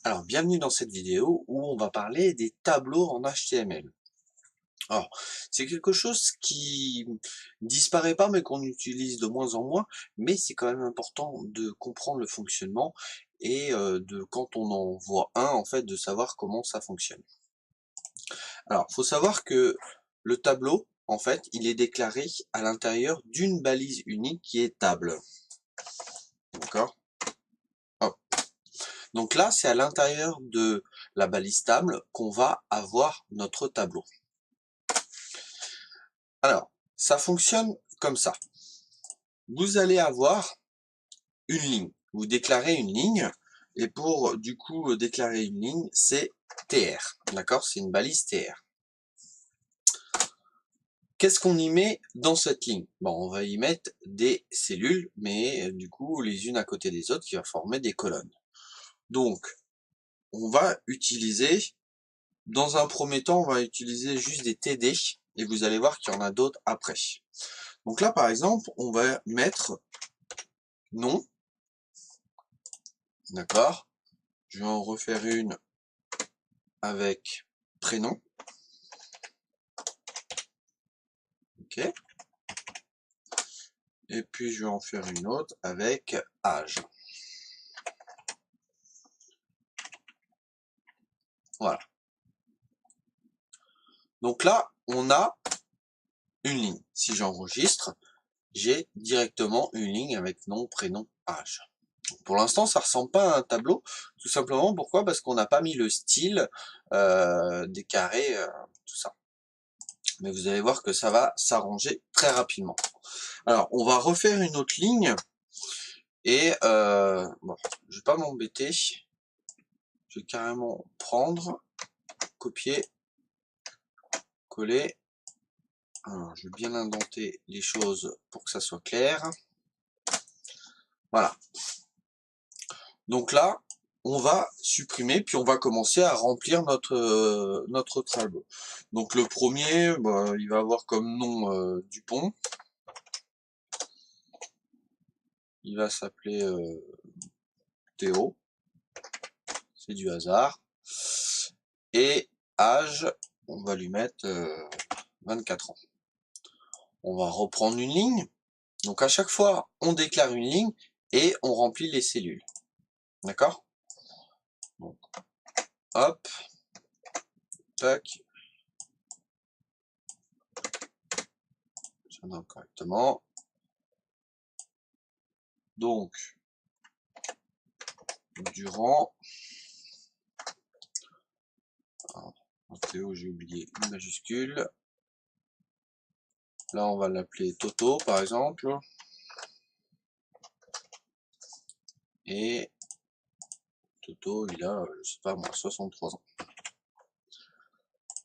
Alors, bienvenue dans cette vidéo où on va parler des tableaux en HTML. Alors, c'est quelque chose qui disparaît pas mais qu'on utilise de moins en moins, mais c'est quand même important de comprendre le fonctionnement et de quand on en voit un, en fait, de savoir comment ça fonctionne. Alors, faut savoir que le tableau, en fait, il est déclaré à l'intérieur d'une balise unique qui est table. D'accord? Donc là, c'est à l'intérieur de la balise table qu'on va avoir notre tableau. Alors, ça fonctionne comme ça. Vous allez avoir une ligne. Vous déclarez une ligne, et pour du coup déclarer une ligne, c'est TR. D'accord? C'est une balise TR. Qu'est-ce qu'on y met dans cette ligne? Bon, on va y mettre des cellules, mais du coup les unes à côté des autres, qui va former des colonnes. Donc, on va utiliser, dans un premier temps, on va utiliser juste des TD, et vous allez voir qu'il y en a d'autres après. Donc là, par exemple, on va mettre nom. D'accord? Je vais en refaire une avec prénom. Ok. Et puis je vais en faire une autre avec âge. Voilà. Donc là, on a une ligne. Si j'enregistre, j'ai directement une ligne avec nom, prénom, âge. Pour l'instant, ça ressemble pas à un tableau. Tout simplement, pourquoi? Parce qu'on n'a pas mis le style, des carrés, tout ça. Mais vous allez voir que ça va s'arranger très rapidement. Alors, on va refaire une autre ligne. Et bon, je vais pas m'embêter. Je vais carrément prendre, copier, coller. Alors, je vais bien indenter les choses pour que ça soit clair. Voilà. Donc là, on va supprimer, puis on va commencer à remplir notre tableau. Donc le premier, bah, il va avoir comme nom Dupont. Il va s'appeler Théo. C'est du hasard. Et âge, on va lui mettre 24 ans. On va reprendre une ligne. Donc à chaque fois, on déclare une ligne et on remplit les cellules. D'accord? Donc, hop, tac. Ça donne correctement. Donc, durant. Alors, Théo, j'ai oublié une majuscule. Là, on va l'appeler Toto, par exemple. Et Toto, il a, je sais pas moi, 63 ans.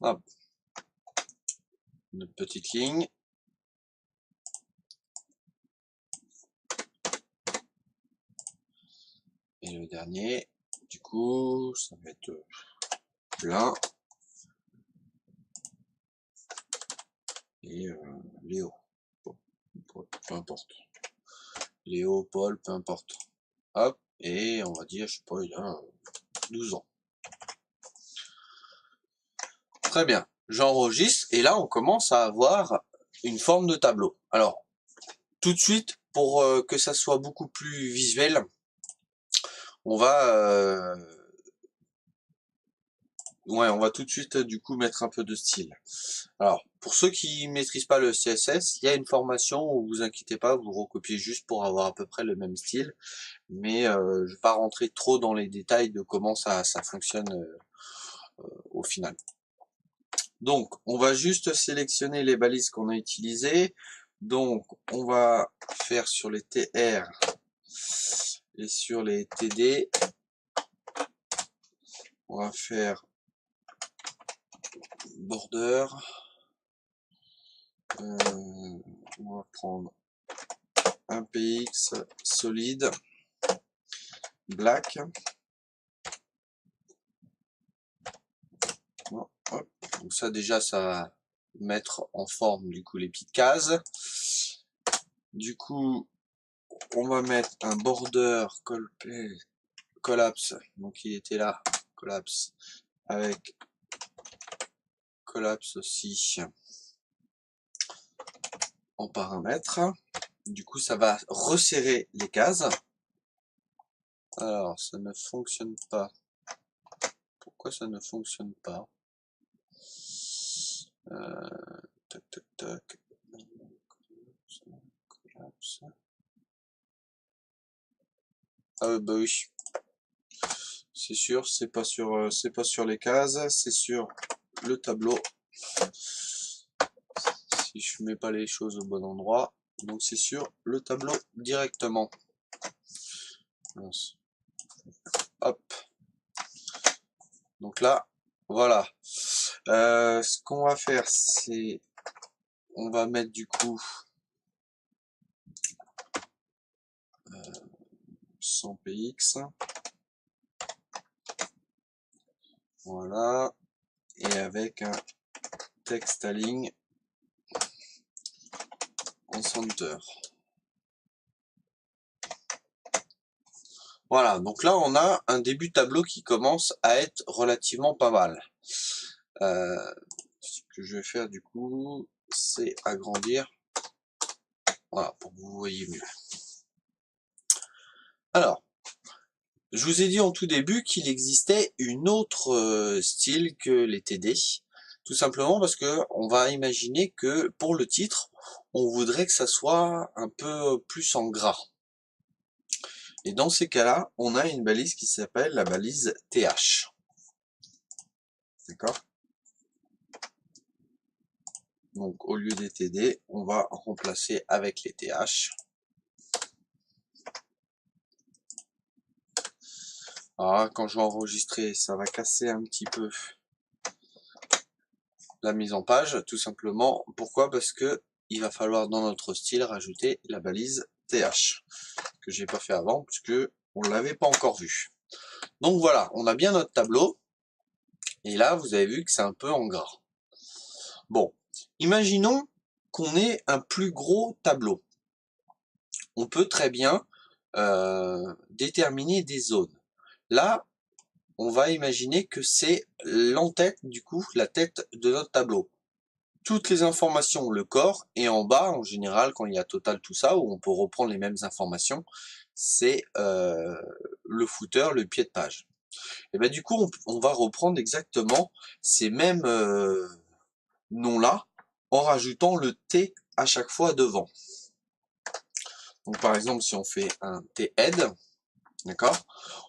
Hop. Une petite ligne. Et le dernier, du coup, ça va être plein. Et Léo. Bon, peu importe. Léo, Paul, peu importe. Hop, et on va dire, je sais pas, il a 12 ans. Très bien, j'enregistre, et là on commence à avoir une forme de tableau. Alors, tout de suite, pour que ça soit beaucoup plus visuel, on va on va tout de suite du coup mettre un peu de style. Alors, pour ceux qui maîtrisent pas le CSS, il y a une formation où vous inquiétez pas, vous recopiez juste pour avoir à peu près le même style. Mais je vais pas rentrer trop dans les détails de comment ça fonctionne au final. Donc, on va juste sélectionner les balises qu'on a utilisées. Donc, on va faire sur les TR et sur les TD. On va faire border. On va prendre un PX solide, black. Bon, hop. Donc ça déjà, ça va mettre en forme du coup les petites cases. Du coup, on va mettre un border collapse, donc il était là, collapse avec collapse aussi en paramètres. Du coup, ça va resserrer les cases. Alors, ça ne fonctionne pas. Pourquoi ça ne fonctionne pas? Tac, tac, tac. Collapse. Ah bah oui. C'est sûr, c'est pas sur les cases, c'est sur le tableau. Si je mets pas les choses au bon endroit, donc c'est sur le tableau directement. Hop. Donc là, voilà. Ce qu'on va faire, c'est on va mettre du coup 100 px. Voilà. Et avec un texte à ligne en center. Voilà, donc là on a un début de tableau qui commence à être relativement pas mal. Ce que je vais faire du coup, c'est agrandir, voilà, pour que vous voyez mieux. Alors, je vous ai dit en tout début qu'il existait une autre style que les TD, tout simplement parce que on va imaginer que pour le titre, on voudrait que ça soit un peu plus en gras. Et dans ces cas-là, on a une balise qui s'appelle la balise TH. D'accord? Donc au lieu des TD, on va remplacer avec les TH. Alors quand je vais enregistrer, ça va casser un petit peu la mise en page, tout simplement. Pourquoi? Parce que il va falloir dans notre style rajouter la balise TH, que j'ai pas fait avant, puisque on l'avait pas encore vu. Donc voilà, on a bien notre tableau, et là vous avez vu que c'est un peu en gras. Bon, imaginons qu'on ait un plus gros tableau. On peut très bien déterminer des zones. Là, on va imaginer que c'est l'entête, du coup, la tête de notre tableau. Toutes les informations, le corps, et en bas, en général, quand il y a total tout ça, où on peut reprendre les mêmes informations, c'est le footer, le pied de page. Et bien du coup, on va reprendre exactement ces mêmes noms-là, en rajoutant le T à chaque fois devant. Donc par exemple, si on fait un T-head, d'accord,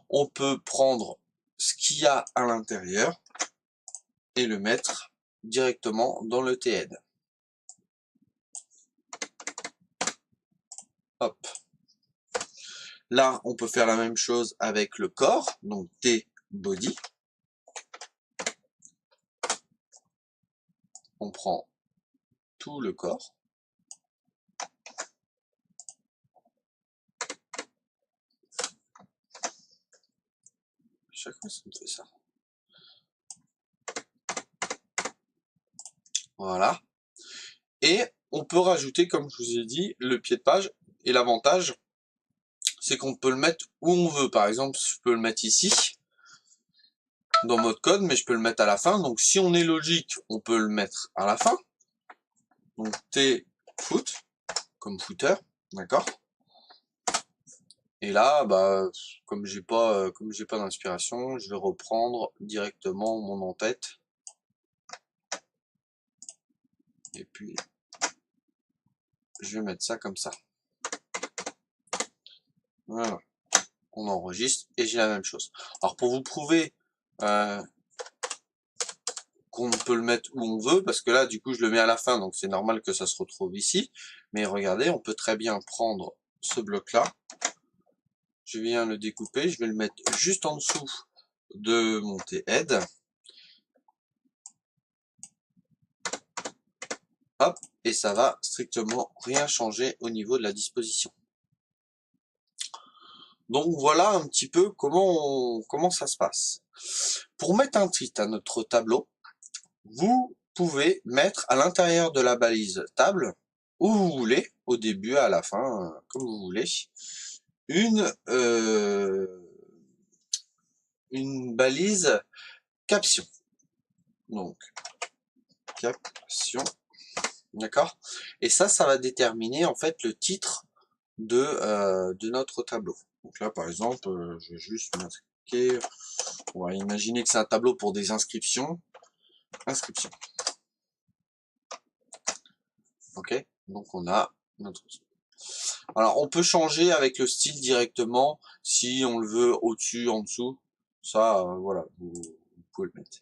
on peut prendre ce qu'il y a à l'intérieur et le mettre directement dans le T-head. Hop. Là, on peut faire la même chose avec le corps, donc T-body. On prend tout le corps. Chaque fois, ça me fait ça. Voilà. Et on peut rajouter, comme je vous ai dit, le pied de page. Et l'avantage, c'est qu'on peut le mettre où on veut. Par exemple, je peux le mettre ici, dans mode code, mais je peux le mettre à la fin. Donc si on est logique, on peut le mettre à la fin. Donc T foot, comme footer, d'accord. Et là, bah, comme j'ai pas d'inspiration, je vais reprendre directement mon en-tête. Et puis, je vais mettre ça comme ça. Voilà. On enregistre et j'ai la même chose. Alors pour vous prouver qu'on peut le mettre où on veut, parce que là du coup je le mets à la fin, donc c'est normal que ça se retrouve ici, mais regardez, on peut très bien prendre ce bloc là, je viens le découper, je vais le mettre juste en dessous de mon T-head, hop, et ça va strictement rien changer au niveau de la disposition. Donc voilà un petit peu comment ça se passe. Pour mettre un titre à notre tableau, vous pouvez mettre à l'intérieur de la balise table, où vous voulez, au début, à la fin, comme vous voulez, une une balise caption. Donc, caption, d'accord? Et ça va déterminer en fait le titre de notre tableau. Donc là, par exemple, je vais juste marquer, on va imaginer que c'est un tableau pour des inscriptions. Inscription. Ok? Donc on a notre... Alors on peut changer avec le style directement, si on le veut au-dessus, en dessous. Ça, voilà, vous pouvez le mettre.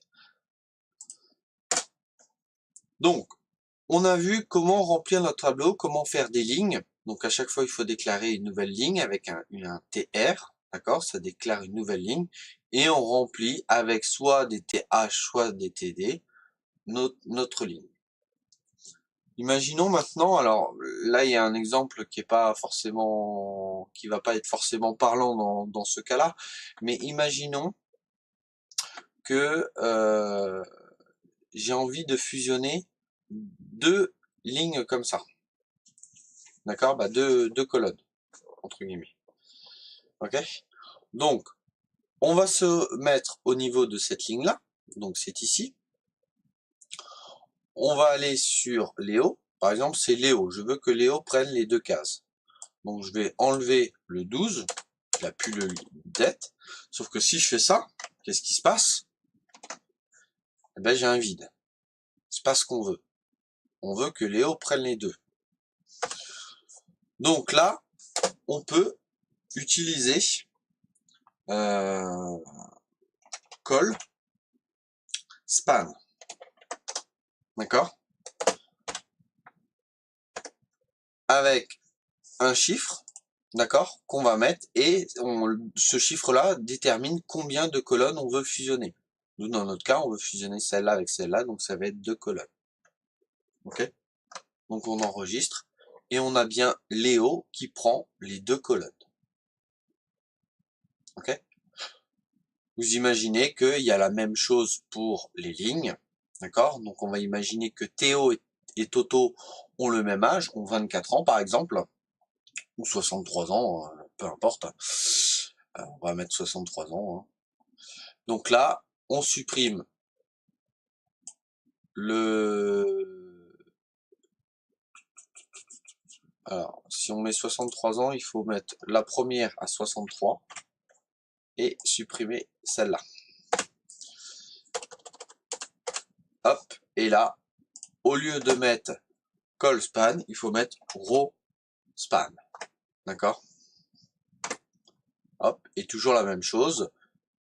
Donc, on a vu comment remplir notre tableau, comment faire des lignes. Donc à chaque fois, il faut déclarer une nouvelle ligne avec un TR, d'accord? Ça déclare une nouvelle ligne. Et on remplit avec soit des TH, soit des TD, notre ligne. Imaginons maintenant, alors là il y a un exemple qui est pas forcément, qui va pas être forcément parlant dans ce cas-là, mais imaginons que j'ai envie de fusionner deux lignes comme ça, d'accord, bah deux colonnes entre guillemets, ok. Donc on va se mettre au niveau de cette ligne là, donc c'est ici. On va aller sur Léo, par exemple c'est Léo, je veux que Léo prenne les deux cases. Donc je vais enlever le 12, il n'a plus le dette. Sauf que si je fais ça, qu'est-ce qui se passe? Eh ben j'ai un vide. C'est pas ce qu'on veut. On veut que Léo prenne les deux. Donc là, on peut utiliser call span. D'accord? Avec un chiffre, d'accord, qu'on va mettre, et ce chiffre-là détermine combien de colonnes on veut fusionner. Nous, dans notre cas, on veut fusionner celle-là avec celle-là, donc ça va être 2 colonnes. Ok? Donc on enregistre, et on a bien Léo qui prend les 2 colonnes. Ok? Vous imaginez qu'il y a la même chose pour les lignes, d'accord? Donc on va imaginer que Théo et Toto ont le même âge, ont 24 ans par exemple, ou 63 ans, peu importe. On va mettre 63 ans. Hein. Donc là, on supprime le... Alors, si on met 63 ans, il faut mettre la première à 63 et supprimer celle-là. Hop, et là, au lieu de mettre call span, il faut mettre row span. D'accord? Hop, et toujours la même chose.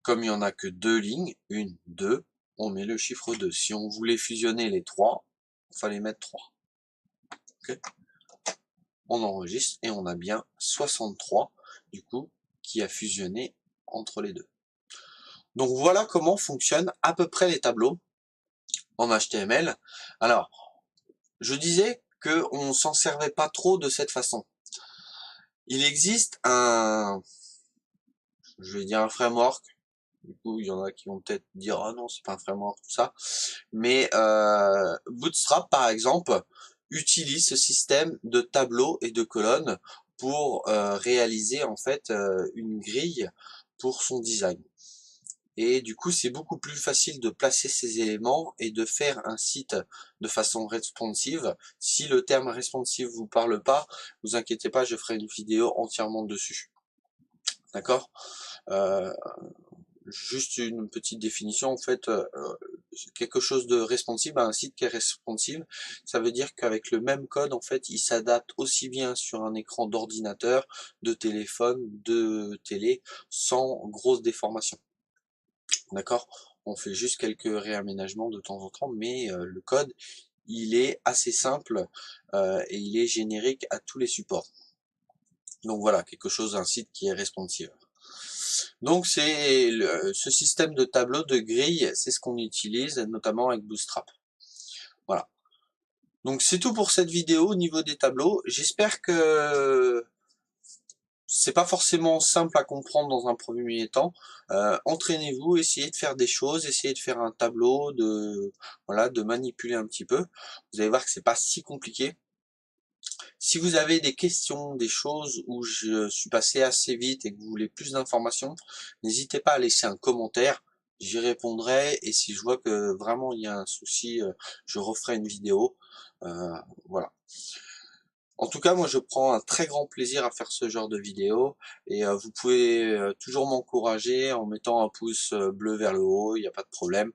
Comme il n'y en a que 2 lignes, 1, 2, on met le chiffre 2. Si on voulait fusionner les 3, il fallait mettre 3. Okay, on enregistre et on a bien 63, du coup, qui a fusionné entre les deux. Donc voilà comment fonctionnent à peu près les tableaux en HTML. Alors, je disais qu'on ne s'en servait pas trop de cette façon. Il existe je vais dire un framework. Du coup, il y en a qui vont peut-être dire ah non, c'est pas un framework, tout ça. Mais Bootstrap, par exemple, utilise ce système de tableaux et de colonnes pour réaliser en fait une grille pour son design. Et du coup, c'est beaucoup plus facile de placer ces éléments et de faire un site de façon responsive. Si le terme responsive vous parle pas, vous inquiétez pas, je ferai une vidéo entièrement dessus. D'accord? Juste une petite définition, en fait, quelque chose de responsive, un site qui est responsive, ça veut dire qu'avec le même code, en fait, il s'adapte aussi bien sur un écran d'ordinateur, de téléphone, de télé, sans grosse déformation. D'accord? On fait juste quelques réaménagements de temps en temps, mais le code, il est assez simple et il est générique à tous les supports. Donc voilà, quelque chose, un site qui est responsive. Donc c'est ce système de tableau, de grille, c'est ce qu'on utilise notamment avec Bootstrap. Voilà. Donc c'est tout pour cette vidéo au niveau des tableaux. J'espère que c'est pas forcément simple à comprendre dans un premier temps. Entraînez-vous, essayez de faire des choses, essayez de faire un tableau, de manipuler un petit peu. Vous allez voir que c'est pas si compliqué. Si vous avez des questions, des choses où je suis passé assez vite et que vous voulez plus d'informations, n'hésitez pas à laisser un commentaire, j'y répondrai et si je vois que vraiment il y a un souci, je referai une vidéo. Voilà. En tout cas, moi je prends un très grand plaisir à faire ce genre de vidéo et vous pouvez toujours m'encourager en mettant un pouce bleu vers le haut, il n'y a pas de problème,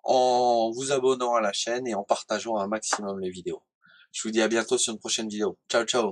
en vous abonnant à la chaîne et en partageant un maximum les vidéos. Je vous dis à bientôt sur une prochaine vidéo. Ciao ciao.